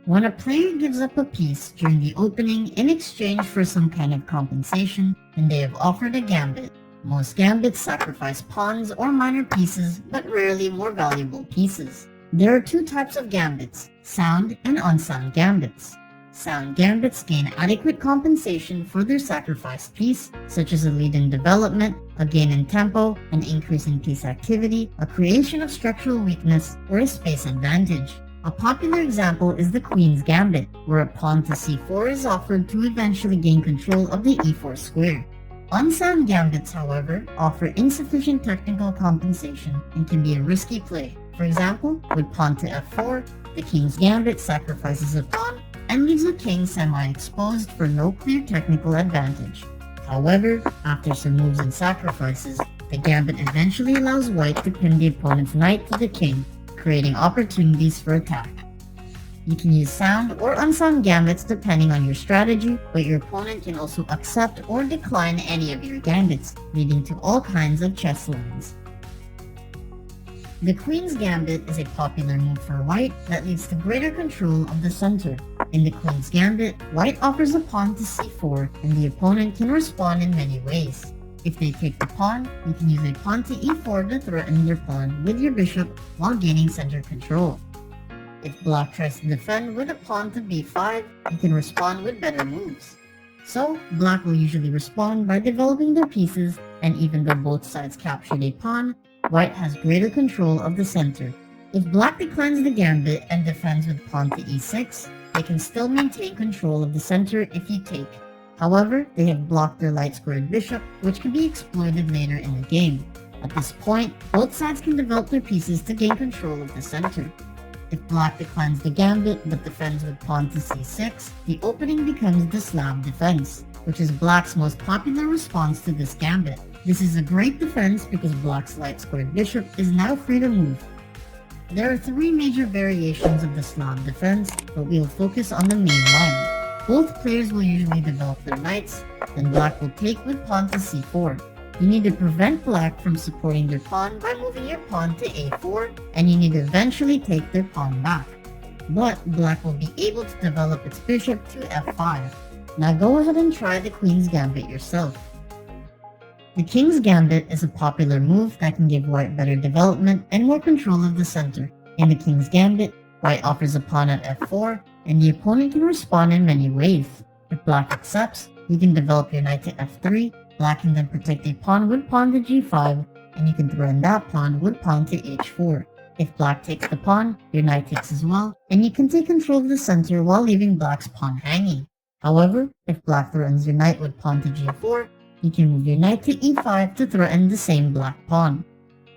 When a player gives up a piece during the opening in exchange for some kind of compensation, then they have offered a gambit. Most gambits sacrifice pawns or minor pieces, but rarely more valuable pieces. There are two types of gambits, sound and unsound gambits. Sound gambits gain adequate compensation for their sacrificed piece, such as a lead in development, a gain in tempo, an increase in piece activity, a creation of structural weakness, or a space advantage. A popular example is the Queen's Gambit, where a pawn to c4 is offered to eventually gain control of the e4 square. Unsound gambits, however, offer insufficient technical compensation and can be a risky play. For example, with pawn to f4, the King's Gambit sacrifices a pawn and leaves a king semi-exposed for no clear technical advantage. However, after some moves and sacrifices, the gambit eventually allows white to pin the opponent's knight to the king, creating opportunities for attack. You can use sound or unsound gambits depending on your strategy, but your opponent can also accept or decline any of your gambits, leading to all kinds of chess lines. The Queen's Gambit is a popular move for white that leads to greater control of the center. In the Queen's Gambit, white offers a pawn to c4 and the opponent can respond in many ways. If they take the pawn, you can use a pawn to e4 to threaten their pawn with your bishop while gaining center control. If black tries to defend with a pawn to b5, you can respond with better moves. So, black will usually respond by developing their pieces, and even though both sides captured a pawn, white has greater control of the center. If black declines the gambit and defends with pawn to e6, they can still maintain control of the center if you take. However, they have blocked their light-squared bishop, which can be exploited later in the game. At this point, both sides can develop their pieces to gain control of the center. If black declines the gambit but defends with pawn to c6, the opening becomes the slab defense, which is black's most popular response to this gambit. This is a great defense because black's light-squared bishop is now free to move. There are three major variations of the slab defense, but we will focus on the main line. Both players will usually develop their knights, then black will take with pawn to c4. You need to prevent black from supporting their pawn by moving your pawn to a4, and you need to eventually take their pawn back. But black will be able to develop its bishop to f5. Now go ahead and try the Queen's Gambit yourself. The King's Gambit is a popular move that can give white better development and more control of the center. In the King's Gambit, white offers a pawn at f4, and the opponent can respond in many ways. If black accepts, you can develop your knight to f3, black can then protect a pawn with pawn to g5, and you can threaten that pawn with pawn to h4. If black takes the pawn, your knight takes as well, and you can take control of the center while leaving black's pawn hanging. However, if black threatens your knight with pawn to g4, you can move your knight to e5 to threaten the same black pawn.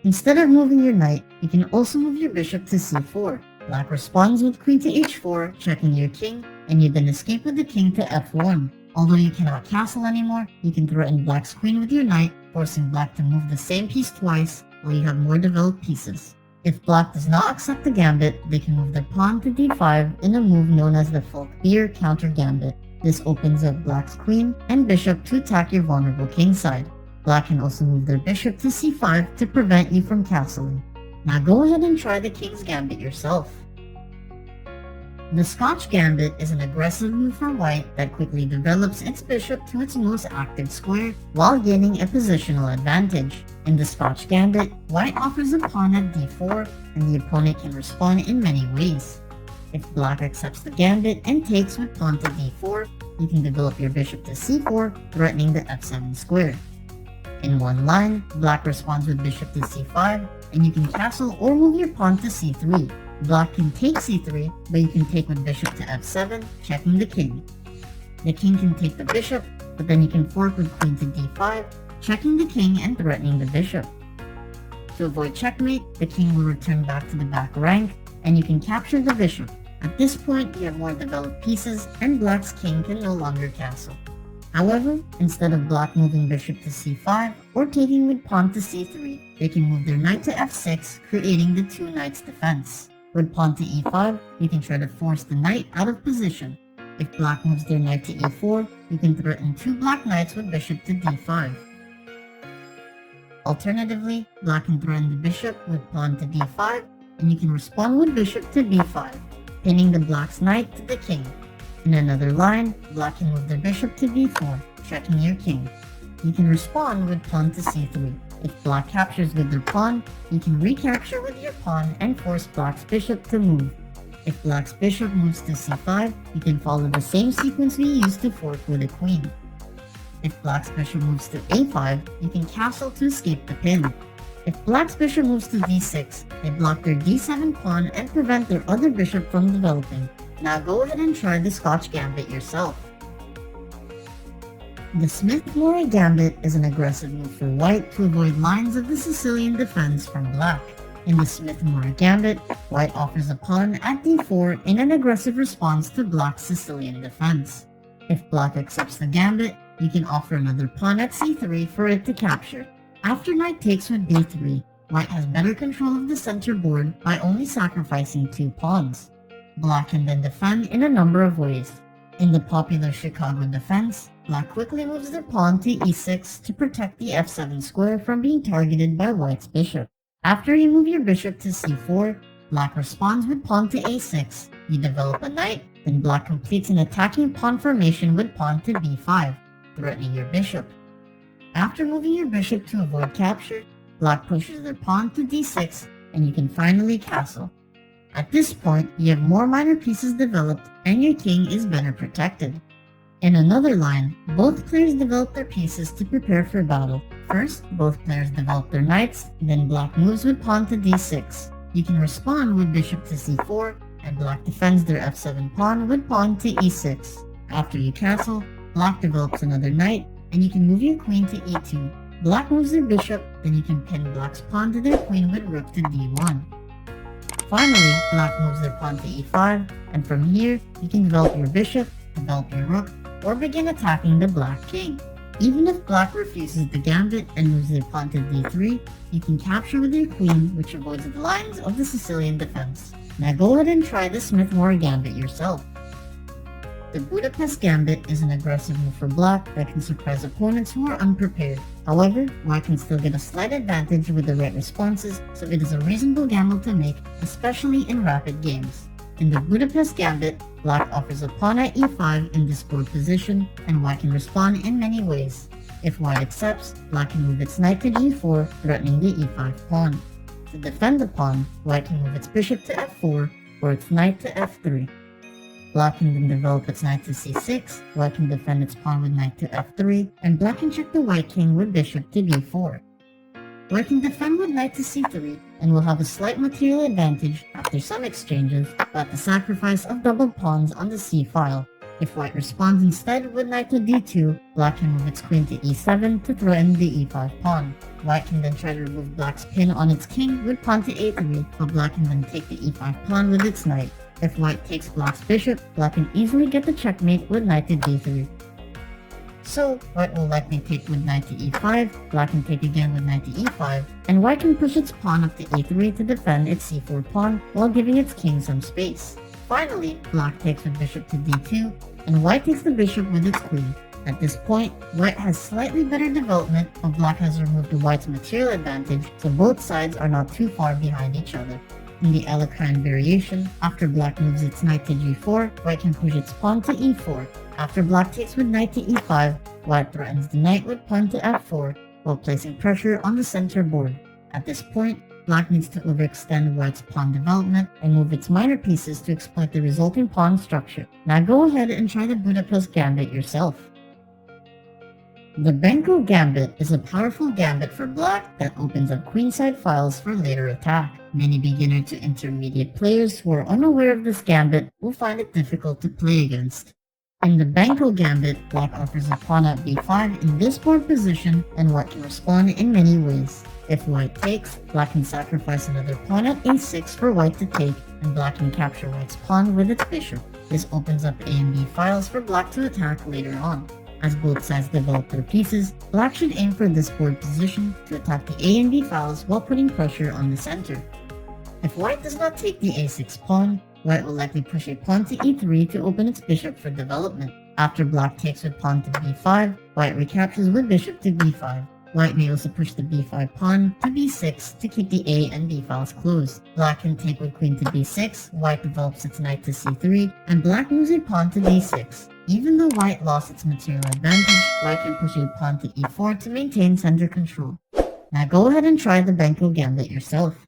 Instead of moving your knight, you can also move your bishop to c4. Black responds with queen to h4, checking your king, and you then escape with the king to f1. Although you cannot castle anymore, you can threaten black's queen with your knight, forcing black to move the same piece twice while you have more developed pieces. If black does not accept the gambit, they can move their pawn to d5 in a move known as the Folk-Beer counter gambit. This opens up black's queen and bishop to attack your vulnerable king side. Black can also move their bishop to c5 to prevent you from castling. Now go ahead and try the King's Gambit yourself. The Scotch Gambit is an aggressive move for white that quickly develops its bishop to its most active square while gaining a positional advantage. In the Scotch Gambit, white offers a pawn at d4, and the opponent can respond in many ways. If black accepts the gambit and takes with pawn to d4, you can develop your bishop to c4, threatening the f7 square. In one line, black responds with bishop to c5, and you can castle or move your pawn to c3. Black can take c3, but you can take with bishop to f7, checking the king. The king can take the bishop, but then you can fork with queen to d5, checking the king and threatening the bishop. To avoid checkmate, the king will return back to the back rank, and you can capture the bishop. At this point, you have more developed pieces, and black's king can no longer castle. However, instead of black moving bishop to c5 or taking with pawn to c3, they can move their knight to f6, creating the two knights defense. With pawn to e5, you can try to force the knight out of position. If black moves their knight to e4, you can threaten two black knights with bishop to d5. Alternatively, black can threaten the bishop with pawn to d5, and you can respond with bishop to b5. pinning the black's knight to the king. In another line, black can move their bishop to b4, checking your king. You can respond with pawn to c3. If black captures with their pawn, you can recapture with your pawn and force black's bishop to move. If black's bishop moves to c5, you can follow the same sequence we used to fork with a queen. If black's bishop moves to a5, you can castle to escape the pin. If black's bishop moves to d6, they block their d7 pawn and prevent their other bishop from developing. Now go ahead and try the Scotch Gambit yourself. The Smith-Morra Gambit is an aggressive move for white to avoid lines of the Sicilian defense from black. In the Smith-Morra Gambit, white offers a pawn at d4 in an aggressive response to black's Sicilian defense. If black accepts the gambit, you can offer another pawn at c3 for it to capture. After knight takes with b3, white has better control of the center board by only sacrificing 2 pawns. Black can then defend in a number of ways. In the popular Chicago defense, black quickly moves their pawn to e6 to protect the f7 square from being targeted by white's bishop. After you move your bishop to c4, black responds with pawn to a6. You develop a knight, then black completes an attacking pawn formation with pawn to b5, threatening your bishop. After moving your bishop to avoid capture, black pushes their pawn to d6, and you can finally castle. At this point, you have more minor pieces developed, and your king is better protected. In another line, both players develop their pieces to prepare for battle. First, both players develop their knights, then black moves with pawn to d6. You can respond with bishop to c4, and black defends their f7 pawn with pawn to e6. After you castle, black develops another knight, and you can move your queen to e2. Black moves their bishop, then you can pin black's pawn to their queen with rook to d1. Finally, black moves their pawn to e5, and from here, you can develop your bishop, develop your rook, or begin attacking the black king. Even if black refuses the gambit and moves their pawn to d3, you can capture with your queen, which avoids the lines of the Sicilian defense. Now go ahead and try the Smith-Morra Gambit yourself. The Budapest Gambit is an aggressive move for black that can surprise opponents who are unprepared. However, white can still get a slight advantage with the right responses, so it is a reasonable gamble to make, especially in rapid games. In the Budapest Gambit, black offers a pawn at e5 in this board position, and white can respond in many ways. If white accepts, black can move its knight to g4, threatening the e5 pawn. To defend the pawn, white can move its bishop to f4, or its knight to f3. Black can then develop its knight to c6, white can defend its pawn with knight to f3, and black can check the white king with bishop to b4. White can defend with knight to c3, and will have a slight material advantage after some exchanges, but at the sacrifice of doubled pawns on the c-file. If white responds instead with knight to d2, black can move its queen to e7 to threaten the e5 pawn. White can then try to remove black's pin on its king with pawn to a3, but black can then take the e5 pawn with its knight. If white takes black's bishop, black can easily get the checkmate with knight to d3. So, white will likely take with knight to e5, black can take again with knight to e5, and white can push its pawn up to a3 to defend its c4 pawn while giving its king some space. Finally, black takes with bishop to d2, and white takes the bishop with its queen. At this point, white has slightly better development, but black has removed white's material advantage, so both sides are not too far behind each other. In the Alekhine variation, after black moves its knight to g4, white can push its pawn to e4. After black takes with knight to e5, white threatens the knight with pawn to f4, while placing pressure on the center board. At this point, black needs to overextend white's pawn development and move its minor pieces to exploit the resulting pawn structure. Now go ahead and try the Budapest Gambit yourself. The Benko Gambit is a powerful gambit for black that opens up queenside files for later attack. Many beginner to intermediate players who are unaware of this gambit will find it difficult to play against. In the Benko Gambit, black offers a pawn at b5 in this board position, and white can respond in many ways. If white takes, black can sacrifice another pawn at a6 for white to take, and black can capture white's pawn with its bishop. This opens up A and B files for black to attack later on. As both sides develop their pieces, black should aim for this board position to attack the A and B files while putting pressure on the center. If white does not take the a6 pawn, white will likely push a pawn to e3 to open its bishop for development. After black takes with pawn to b5, white recaptures with bishop to b5. White may also push the b5 pawn to b6 to keep the a and b files closed. Black can take with queen to b6, white develops its knight to c3, and black moves a pawn to d6. Even though white lost its material advantage, white can push a pawn to e4 to maintain center control. Now go ahead and try the Benko Gambit yourself.